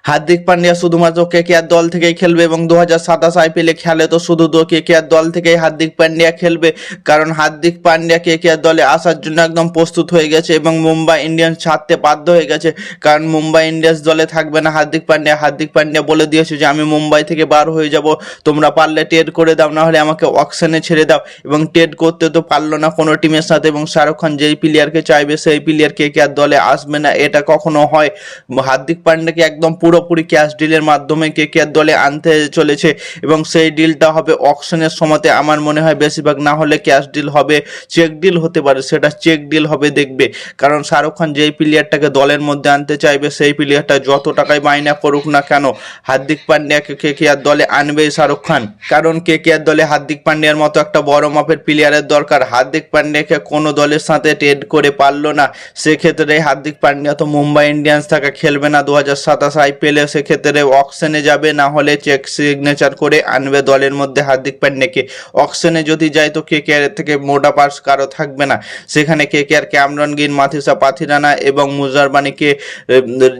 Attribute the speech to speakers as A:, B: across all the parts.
A: হার্দিক পান্ডিয়া শুধুমাত্র কেকেআর দল থেকেই খেলবে এবং 2027 আইপিএলে খেলে তো শুধু কেকেআর দল থেকেই হার্দিক পান্ডিয়া খেলবে, কারণ হার্দিক পান্ডিয়া কেকেআর দলে আসার জন্য একদম প্রস্তুত হয়ে গেছে এবং মুম্বাই ইন্ডিয়ান্স ছাড়তে বাধ্য হয়ে গেছে, কারণ মুম্বাই ইন্ডিয়ান্স দলে থাকবে না হার্দিক পান্ডিয়া। হার্দিক পান্ডিয়া বলে দিয়েছে যে আমি মুম্বাই থেকে বার হয়ে যাব, তোমরা পারলে ট্রেড করে দাও, না হলে আমাকে অকশনে ছেড়ে দাও। এবং ট্রেড করতে তো পারলো না কোনো টিমের সাথে, এবং শাহরুখ খান যেই প্লেয়ারকে চাইবে সেই প্লেয়ার কেকেআর দলে আসবে না, এটা কখনো হয়। হার্দিক পান্ডিয়াকে একদম পুরোপুরি ক্যাশ ডিলের মাধ্যমে কেকেআর দলে আনতে চলেছে এবং সেই ডিলটা হবে অকশনের সময়তে আমার মনে হয় বেশিরভাগ, না হলে ক্যাশ ডিল হবে, চেক ডিল হতে পারে, সেটা চেক ডিল হবে দেখবে। কারণ শাহরুখ খান যেই প্লেয়ারটাকে দলের মধ্যে আনতে চাইবে সেই প্লেয়ারটা যত টাকায় মাইনা করুক না কেন হার্দিক পান্ডিয়াকে কেকেআর দলে আনবেই শাহরুখ খান, কারণ কেকেআর দলে হার্দিক পান্ডিয়ার মতো একটা বড় মাপের প্লেয়ারের দরকার। হার্দিক পান্ডিয়াকে কোনো দলের সাথে ট্রেড করে পারলো না, সেক্ষেত্রে হার্দিক পান্ডিয়া তো মুম্বাই ইন্ডিয়ান্স থেকে খেলবে না 2027 আইপিএলে, সেক্ষেত্রে অকশনে যাবে, না হলে চেক সিগনেচার করে আনবে দলের মধ্যে হার্দিক পান্ডিয়াকে। অকশনে যদি যায় তো কেকেআর থেকে মোটা পার্স কারো থাকবে না, সেখানে KKR Cameron green, Matheesha Pathirana এবং মুজারবানিকে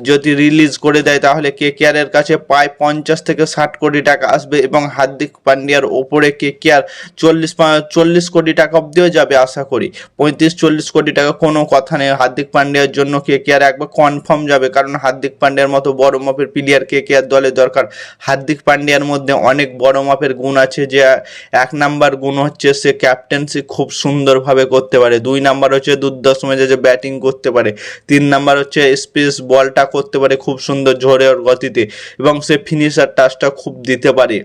A: যদি রিলিজ করে দেয় তাহলে কেকেআর এর কাছে প্রায় 50 থেকে 60 কোটি টাকা আসবে এবং হার্দিক পান্ডিয়ার ওপরে কেকেআর 40 কোটি টাকা অব্দিও যাবে আশা করি। 35-40 কোটি টাকা কোনো কথা নেই, হার্দিক পান্ডিয়ার জন্য কেকেআর একবার কনফার্ম যাবে, কারণ হার্দিক পান্ডিয়ার মতো বড় মাপের প্লেয়ার কেকেআর দলে দরকার। হার্দিক পান্ডিয়ার মধ্যে অনেক বড় মাপের গুণ আছে, যে 1 নাম্বার গুণ হচ্ছে সে ক্যাপ্টেন্সি খুব সুন্দরভাবে করতে পারে, 2 নাম্বার হচ্ছে দুর্দান্ত মেজাজে ব্যাটিং করতে পারে, 3 নাম্বার হচ্ছে স্পেস বলটা করতে পারে খুব সুন্দর ঝোড়ের গতিতে, এবং সে ফিনিশার টাচটা খুব দিতে পারে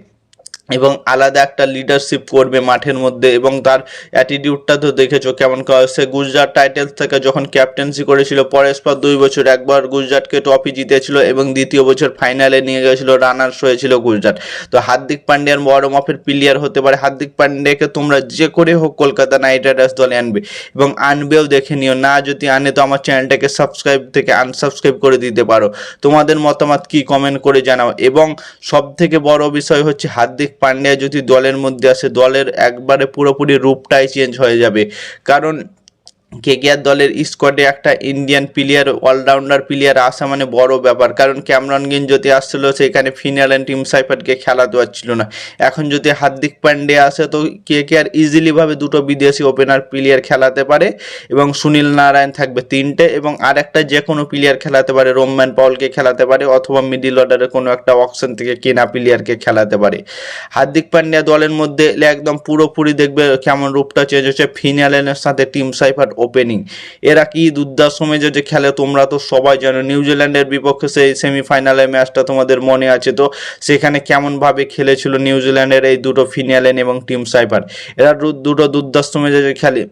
A: এবং আলাদা একটা লিডারশিপ করবে মাঠের মধ্যে। এবং তার অ্যাটিটিউডটা তো দেখেছো কেমন, সে গুজরাট টাইটেলস থেকে যখন ক্যাপ্টেন্সি করেছিল পরস্পর 2 বছর, একবার গুজরাটকে ট্রফি জিতেছিল এবং দ্বিতীয় বছর ফাইনালে নিয়ে গেছিল, রানার্স হয়েছিল গুজরাট। তো হার্দিক পান্ডিয়ার বড় মাপের প্লেয়ার হতে পারে। হার্দিক পান্ডিয়াকে তোমরা যে করে হোক কলকাতা নাইট রাইডার্স দলে আনবে এবং আনবেও, দেখে নিও, না যদি আনে তো আমার চ্যানেলটাকে সাবস্ক্রাইব থেকে আনসাবস্ক্রাইব করে দিতে পারো। তোমাদের মতামত কি কমেন্ট করে জানাও। এবং সব থেকে বড় বিষয় হচ্ছে হার্দিক পান্ডিয়া যদি দলের মধ্যে আসে, দলের একবারে পুরোপুরি রূপটাই চেঞ্জ হয়ে যাবে, কারণ কেকেআর দলের স্কোয়াডে একটা ইন্ডিয়ান প্লেয়ার, অলরাউন্ডার প্লেয়ার আসা মানে বড় ব্যাপার, কারণ ক্যামরন গ্রিন যদি আসছিল সেখানে ফিনাল অ্যান্ড টিম সাইফারকে খেলাতে পারছিল না। এখন যদি হার্দিক পান্ডিয়া আসে তো কেকেআর ইজিলিভাবে 2টো বিদেশি ওপেনার প্লেয়ার খেলাতে পারে এবং সুনীল নারায়ণ থাকবে 3টে, এবং আর একটা যে কোনো প্লেয়ার খেলাতে পারে, রোম্যান পাউলকে খেলাতে পারে, অথবা মিডিল অর্ডারে কোনো একটা অকশন থেকে কেনা প্লেয়ারকে খেলাতে পারে। হার্দিক পান্ডিয়া দলের মধ্যে এলে একদম পুরোপুরি দেখবে কেমন রূপটা চেঞ্জ হচ্ছে। ফিনালের সাথে টিম সাইফার ওপেনিং, এরা কি দুর্দান্ত মেজে যে খেলে তোমরা তো সবাই জানো। নিউজিল্যান্ডের বিপক্ষে সেই সেমিফাইনালের ম্যাচটা তোমাদের মনে আছে তো, সেখানে কেমনভাবে খেলেছিল নিউজিল্যান্ডের এই 2টো ফিনালেন এবং টিম সাইফার, এরা 2টো দুর্দান্ত মেজে যে খেলে।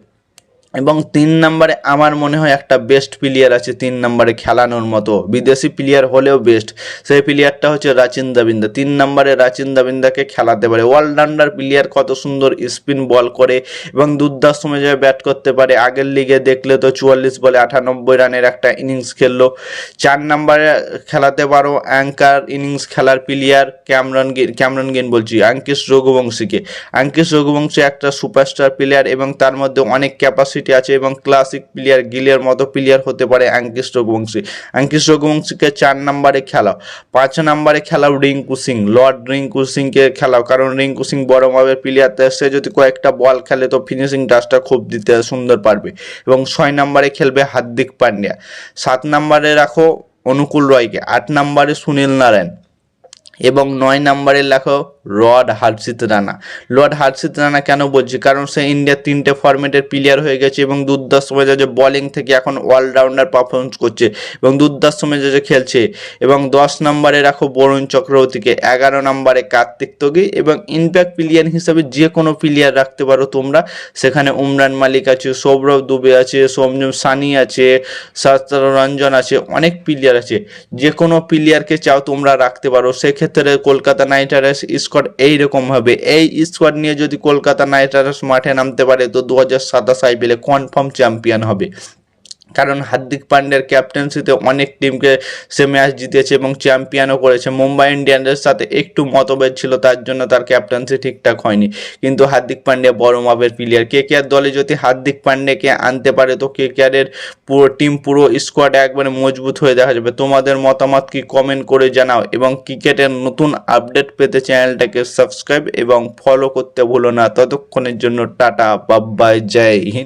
A: এবং 3 নম্বরে আমার মনে হয় একটা বেস্ট প্লেয়ার আছে 3 নম্বরে খেলানোর মতো, বিদেশি প্লেয়ার হলেও বেস্ট, সেই প্লেয়ারটা হচ্ছে রাচিন দেবিন্দা। 3 নম্বরে রাচিন দেবিন্দাকে খেলাতে পারে, অলরাউন্ডার প্লেয়ার, কত সুন্দর স্পিন বল করে এবং দুর্দান্ত মেজাজে ব্যাট করতে পারে। আগের লিগে দেখলে তো 44 বলে 98 রানের একটা ইনিংস খেললো। 4 নম্বরে খেলাতে পারো অ্যাঙ্কার ইনিংস খেলার প্লেয়ার ক্যামরন গ্রিন বলছি, আঙ্কিশ রঘুবংশীকে। আঙ্কিশ রঘুবংশী একটা সুপারস্টার প্লেয়ার এবং তার মধ্যে অনেক ক্যাপাসিটি আছে এবং ক্লাসিক প্লেয়ার গিলের মতো প্লেয়ার হতে পারে আঙ্কিশ রঘুবংশী। আঙ্কিশ রঘুবংশীকে 4 নম্বরে খেলাও। 5 নম্বরে খেলাও রিঙ্কু সিং, লর্ড রিঙ্কু সিংকে খেলাও, কারণ রিঙ্কু সিং বড় মাপের প্লেয়ার, সে যদি কয়েকটা বল খেলে তো ফিনিশিং টাচটা খুব দিতে সুন্দর পারবে। এবং 6 নম্বরে খেলবে হার্দিক পান্ডিয়া। 7 নম্বরে রাখো অনুকূল রয়কে, 8 নম্বরে সুনীল নারায়ণ এবং 9 নম্বরে লেখো হর্ষিত রানা। হর্ষিত রানা কেন বলছি, কারণ সে ইন্ডিয়ার 3টে ফরম্যাটের প্লেয়ার হয়ে গেছে এবং দুর্দান্ত মেজাজে বোলিং থেকে এখন অলরাউন্ডার পারফরমেন্স করছে এবং দুর্দান্ত মেজাজে খেলছে। এবং 10 নম্বরে রাখো বরুণ চক্রবর্তীকে, 11 নম্বরে কার্তিক তোগি, এবং ইনপ্যাক্ট প্লেয়ার হিসেবে যে কোনো প্লেয়ার রাখতে পারো তোমরা, সেখানে উমরান মালিক আছে, সৌরভ দুবে আছে, সৌম্য সানি আছে, সত্য রঞ্জন আছে, অনেক প্লেয়ার আছে, যে কোনো প্লেয়ারকে চাও তোমরা রাখতে পারো। সেক্ষেত্রে কলকাতা নাইট রাইডার্স স্কোয়াড এইরকম হবে। এই স্কোয়াড নিয়ে যদি কলকাতা নাইট রাইডার্স মাঠে নামতে পারে তো 2027 আইপিএলে কনফার্ম চ্যাম্পিয়ন হবে। কারণ হার্দিক পান্ডিয়ার ক্যাপ্টেন্সিতে অনেক টিমকে সে ম্যাচ জিতেছে এবং চ্যাম্পিয়নও করেছে। মুম্বাই ইন্ডিয়ান্সের সাথে একটু মতভেদ ছিল, তার জন্য তার ক্যাপ্টেন্সি ঠিকঠাক হয়নি, কিন্তু হার্দিক পান্ডিয়া বড় মাপের প্লেয়ার। কেকেআর দলে যদি হার্দিক পান্ডিয়াকে আনতে পারে তো কেকেআরের পুরো টিম, পুরো স্কোয়াড একবারে মজবুত হয়ে দেখা যাবে। তোমাদের মতামত কি কমেন্ট করে জানাও, এবং ক্রিকেটের নতুন আপডেট পেতে চ্যানেলটাকে সাবস্ক্রাইব এবং ফলো করতে ভুলো না। ততক্ষণের জন্য টাটা, বাই বাই, জয় হিন্দ।